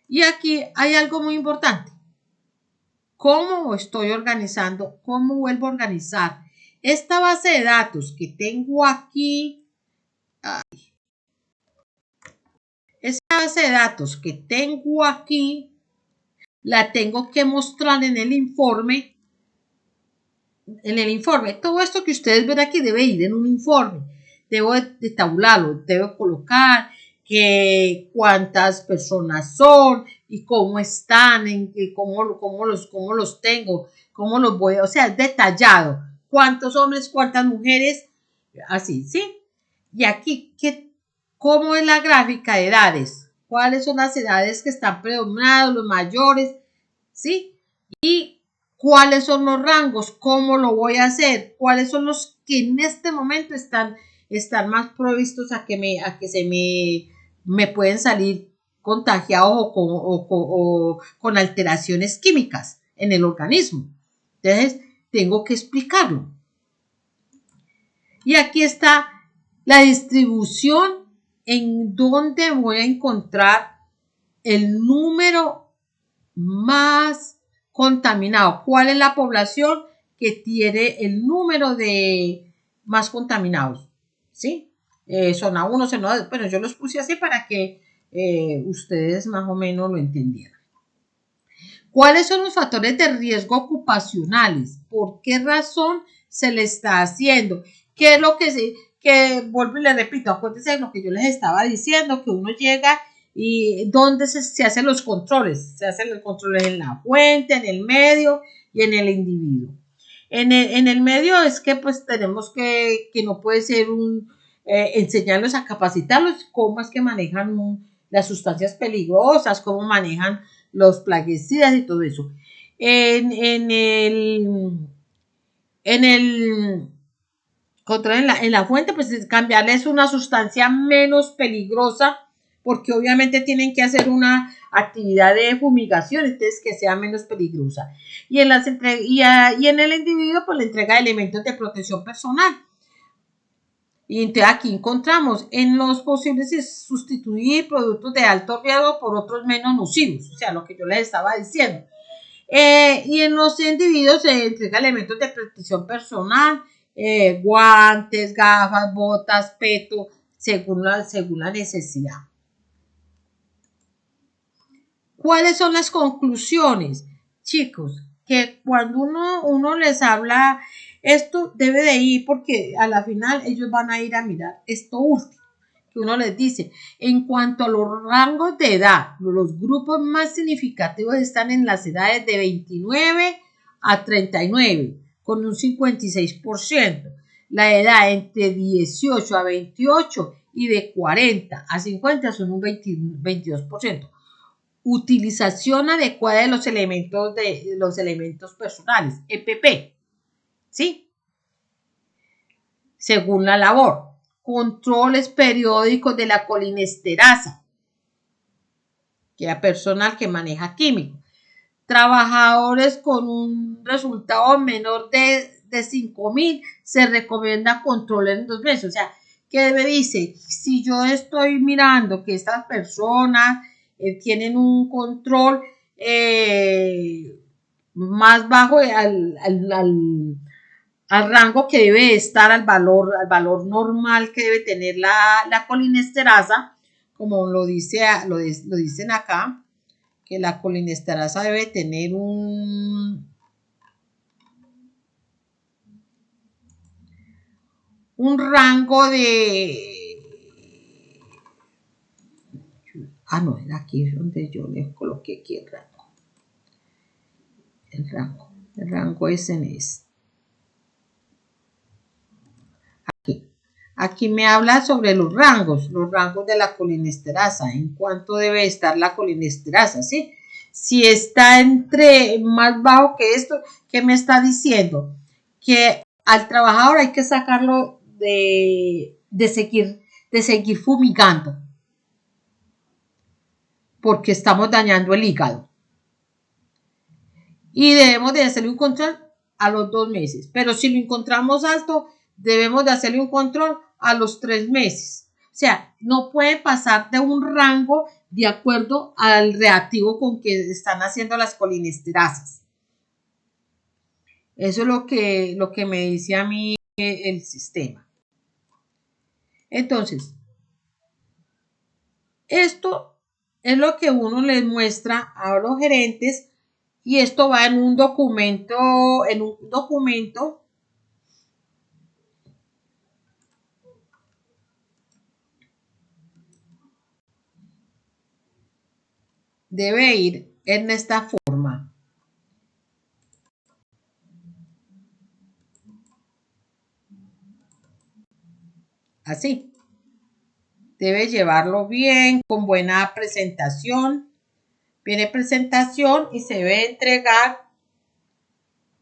Y aquí hay algo muy importante. ¿Cómo estoy organizando? ¿Cómo vuelvo a organizar? Esta base de datos que tengo aquí, la tengo que mostrar en el informe. Todo esto que ustedes ven aquí debe ir en un informe. Debo de tabularlo, debo colocar cuántas personas son y cómo están, cómo los tengo, cómo los voy, o sea, es detallado. Cuántos hombres, cuántas mujeres, así, ¿sí? Y aquí, ¿cómo es la gráfica de edades? ¿Cuáles son las edades que están predominadas, los mayores? ¿Sí? Y ¿cuáles son los rangos? ¿Cómo lo voy a hacer? ¿Cuáles son los que en este momento están más provistos a que me pueden salir contagiados o con alteraciones químicas en el organismo? Entonces, tengo que explicarlo. Y aquí está la distribución en donde voy a encontrar el número más contaminado. ¿Cuál es la población que tiene el número de más contaminados? ¿Sí? Zona 1, zona 2. Bueno, yo los puse así para que ustedes más o menos lo entendieran. ¿Cuáles son los factores de riesgo ocupacionales? ¿Por qué razón se le está haciendo? ¿Qué es lo que vuelvo y le repito? Acuérdense de lo que yo les estaba diciendo, que uno llega y ¿dónde se hacen los controles? Se hacen los controles en la fuente, en el medio y en el individuo. En el medio es que pues tenemos que no puede ser enseñarlos a capacitarlos cómo es que manejan las sustancias peligrosas, cómo manejan los plaguicidas y todo eso. En la fuente, pues cambiarles una sustancia menos peligrosa, porque obviamente tienen que hacer una actividad de fumigación, entonces que sea menos peligrosa. Y en el individuo, pues le entrega elementos de protección personal. Y entonces aquí encontramos en los posibles sustituir productos de alto riesgo por otros menos nocivos, o sea, lo que yo les estaba diciendo. Y en los individuos se entrega elementos de protección personal, guantes, gafas, botas, peto, según la necesidad. ¿Cuáles son las conclusiones? Chicos, que cuando uno les habla, esto debe de ir porque a la final ellos van a ir a mirar esto último, que uno les dice, en cuanto a los rangos de edad, los grupos más significativos están en las edades de 29 a 39, con un 56%, la edad entre 18 a 28 y de 40 a 50 son un 22%. Utilización adecuada de los elementos personales, EPP, ¿sí? Según la labor. Controles periódicos de la colinesterasa, que es personal que maneja químicos. Trabajadores con un resultado menor de 5.000 se recomienda control en 2 meses. O sea, que me dice, si yo estoy mirando que estas personas tienen un control más bajo al rango que debe estar, al valor normal que debe tener la colinesterasa, como lo dicen acá, que la colinesterasa debe tener un rango de... no, era aquí donde yo les coloqué aquí el rango. El rango es en este. Aquí me habla sobre los rangos de la colinesterasa, en cuánto debe estar la colinesterasa, ¿sí? Si está entre más bajo que esto, ¿qué me está diciendo? Que al trabajador hay que sacarlo de seguir fumigando, porque estamos dañando el hígado. Y debemos de hacerle un control a los 2 meses. Pero si lo encontramos alto, debemos de hacerle un control a los 3 meses. O sea, no puede pasar de un rango de acuerdo al reactivo con que están haciendo las colinesterasas. Eso es lo que me dice a mí el sistema. Entonces, esto es lo que uno les muestra a los gerentes y esto va en un documento, debe ir en esta forma. Así. Debe llevarlo bien, con buena presentación. Viene presentación y se debe entregar.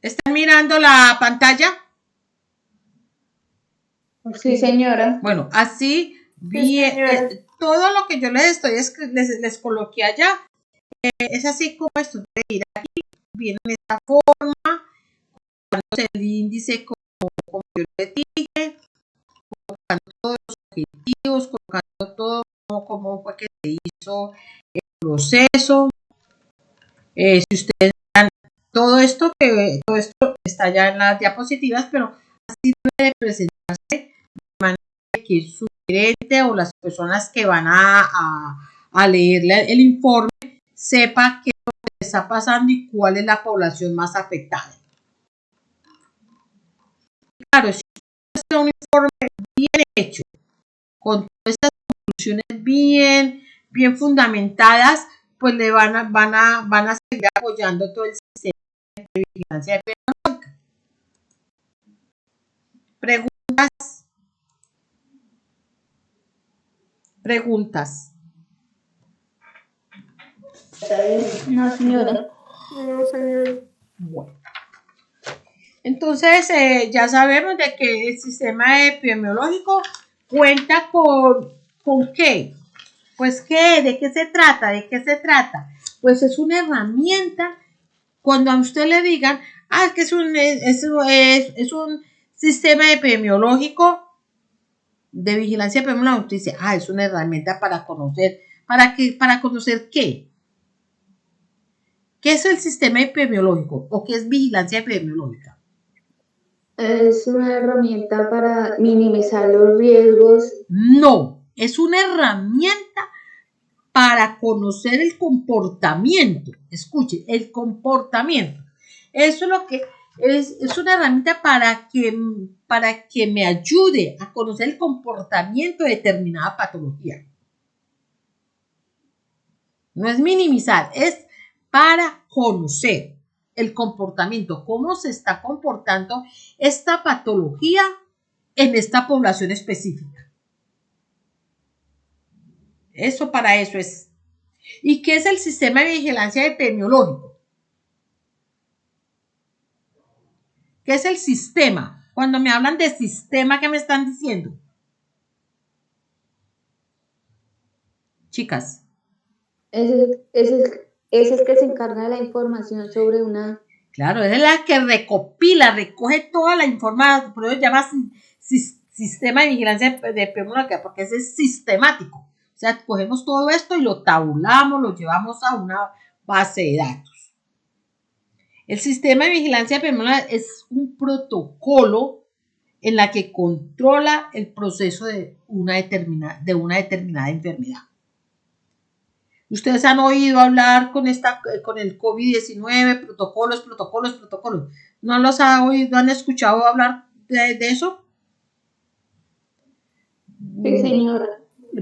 ¿Están mirando la pantalla? Sí, señora. Bueno, así bien, todo lo que yo les les coloqué allá, es así como esto debe ir aquí, viene en esta forma, colocándose el índice como yo les dije, colocando todos los objetivos, colocando todo como fue que se hizo el proceso. Si ustedes vean todo esto está ya en las diapositivas, pero así debe de presentarse de manera que su gerente o las personas que van a leer el informe sepa qué es lo que está pasando y cuál es la población más afectada. Claro, si usted hace un informe bien hecho, con todas estas conclusiones bien fundamentadas, pues le van a seguir apoyando todo el sistema de vigilancia epidemiológica. Preguntas. No, señora. No, señor. Bueno. Entonces, ya sabemos de que el sistema epidemiológico cuenta ¿con qué? Pues, ¿qué? ¿De qué se trata? ¿De qué se trata? Pues es una herramienta cuando a usted le digan, que es un sistema epidemiológico de vigilancia epidemiológica, usted dice, es una herramienta para conocer, ¿para conocer qué? ¿Qué es el sistema epidemiológico o qué es vigilancia epidemiológica? Es una herramienta para minimizar los riesgos. No, es una herramienta para conocer el comportamiento. Escuche, el comportamiento. Eso es lo que es una herramienta para que me ayude a conocer el comportamiento de determinada patología. No es minimizar, es para conocer el comportamiento, cómo se está comportando esta patología en esta población específica. Eso para eso es. ¿Y qué es el sistema de vigilancia epidemiológico? ¿Qué es el sistema? Cuando me hablan de sistema, ¿qué me están diciendo? Chicas. Ese es el que se encarga de la información sobre una... Claro, es la que recoge toda la información, por eso se llama sistema de vigilancia epidemiológica, porque ese es sistemático. O sea, cogemos todo esto y lo tabulamos, lo llevamos a una base de datos. El sistema de vigilancia epidemiológica es un protocolo en la que controla el proceso de una determinada enfermedad. Ustedes han oído hablar con el COVID-19, protocolos. ¿No los han oído, han escuchado hablar de eso? Sí, señora.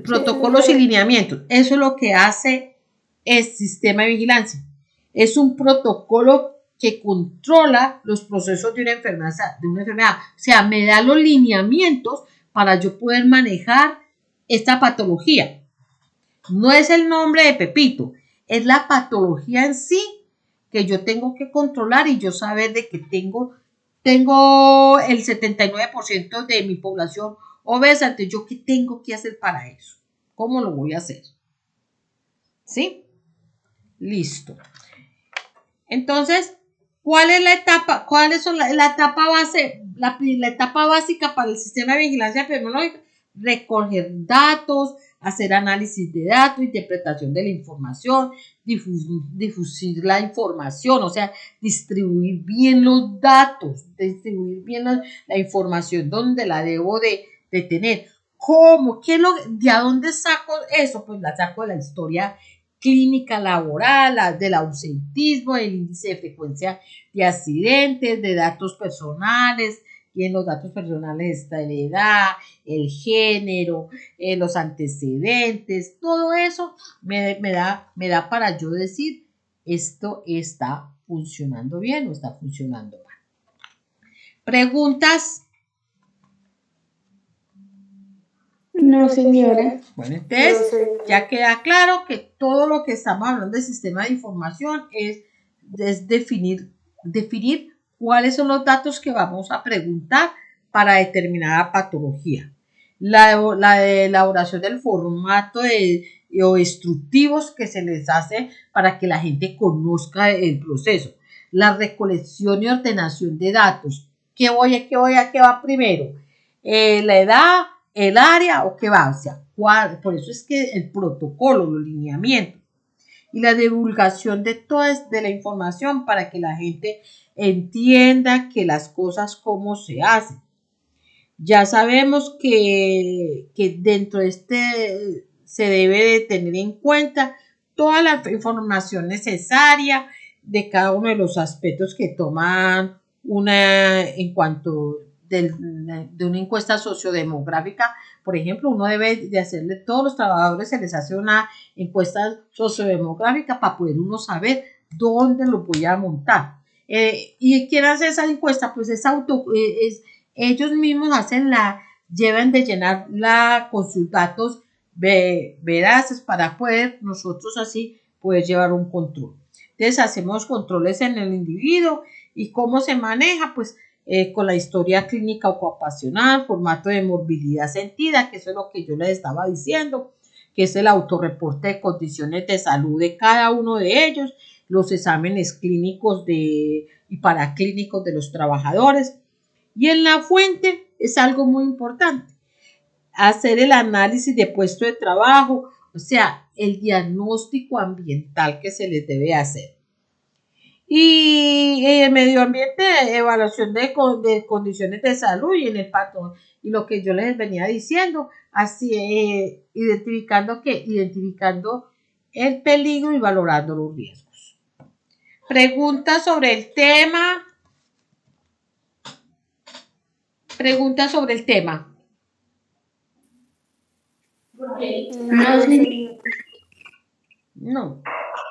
Protocolos y lineamientos. Eso es lo que hace el sistema de vigilancia. Es un protocolo que controla los procesos de una enfermedad. O sea, me da los lineamientos para yo poder manejar esta patología. No es el nombre de Pepito, es la patología en sí que yo tengo que controlar y yo saber de que tengo el 79% de mi población obesa. Entonces, ¿yo qué tengo que hacer para eso? ¿Cómo lo voy a hacer? ¿Sí? Listo. Entonces, ¿cuál es la etapa? ¿Cuáles son la etapa base? La etapa básica para el sistema de vigilancia epidemiológica: recoger datos, hacer análisis de datos, interpretación de la información, difundir la información, o sea, distribuir bien los datos, distribuir bien la información donde la debo de tener. ¿Cómo? ¿De a dónde saco eso? Pues la saco de la historia clínica laboral, del ausentismo, del índice de frecuencia de accidentes, de datos personales, y en los datos personales está la edad, el género, los antecedentes, todo eso me da para yo decir, esto está funcionando bien o está funcionando mal. ¿Preguntas? No, señora. Bueno, entonces ya queda claro que todo lo que estamos hablando del sistema de información es definir cuáles son los datos que vamos a preguntar para determinada patología. La elaboración del formato o instructivos que se les hace para que la gente conozca el proceso. La recolección y ordenación de datos. ¿Qué va primero? La edad, el área o qué va, o sea, por eso es que el protocolo, los lineamientos y la divulgación de toda la información para que la gente entienda que las cosas cómo se hacen. Ya sabemos que dentro de se debe de tener en cuenta toda la información necesaria de cada uno de los aspectos que toman en cuanto de una encuesta sociodemográfica. Por ejemplo, uno debe de hacerle, todos los trabajadores se les hace una encuesta sociodemográfica para poder uno saber dónde lo voy a montar. ¿Y quién hace esa encuesta? Pues ellos mismos llevan de llenar con sus datos veraces para poder nosotros así poder llevar un control. Entonces hacemos controles en el individuo y cómo se maneja, pues con la historia clínica ocupacional, formato de morbilidad sentida, que eso es lo que yo les estaba diciendo, que es el autorreporte de condiciones de salud de cada uno de ellos, los exámenes clínicos y paraclínicos de los trabajadores. Y en la fuente es algo muy importante, hacer el análisis de puesto de trabajo, o sea, el diagnóstico ambiental que se les debe hacer. Y el medio ambiente, evaluación de condiciones de salud y en el patrón. Y lo que yo les venía diciendo, así identificando el peligro y valorando los riesgos. Preguntas sobre el tema. No,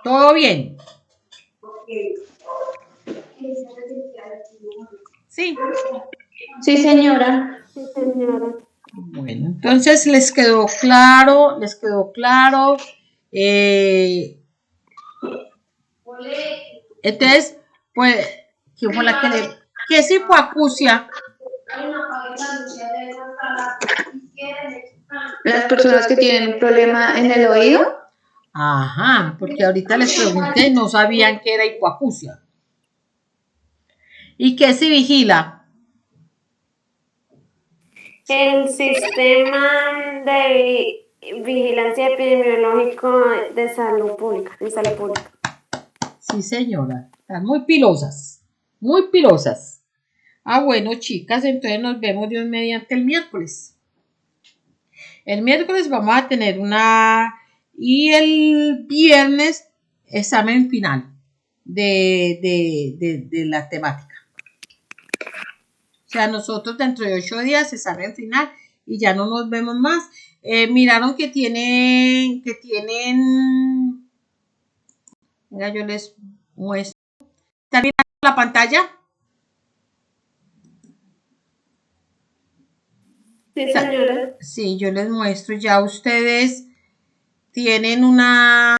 todo bien. Sí. Sí, señora. Sí, señora. Bueno, entonces les quedó claro. Entonces, pues, ¿quién fue la que ¿qué es hipoacusia? Las personas que tienen un problema en el oído. Ajá, porque ahorita les pregunté y no sabían qué era hipoacusia. ¿Y qué se vigila? El sistema de vigilancia epidemiológico de salud pública. Sí, señora. Están muy pilosas. Muy pilosas. Ah, bueno, chicas, entonces nos vemos Dios mediante el miércoles. El miércoles vamos a tener y el viernes examen final de la temática. O sea, nosotros dentro de 8 días examen final y ya no nos vemos más. Miraron que tienen, mira, yo les muestro. ¿Está mirando la pantalla? Sí, señora. Sí, yo les muestro, ya ustedes tienen una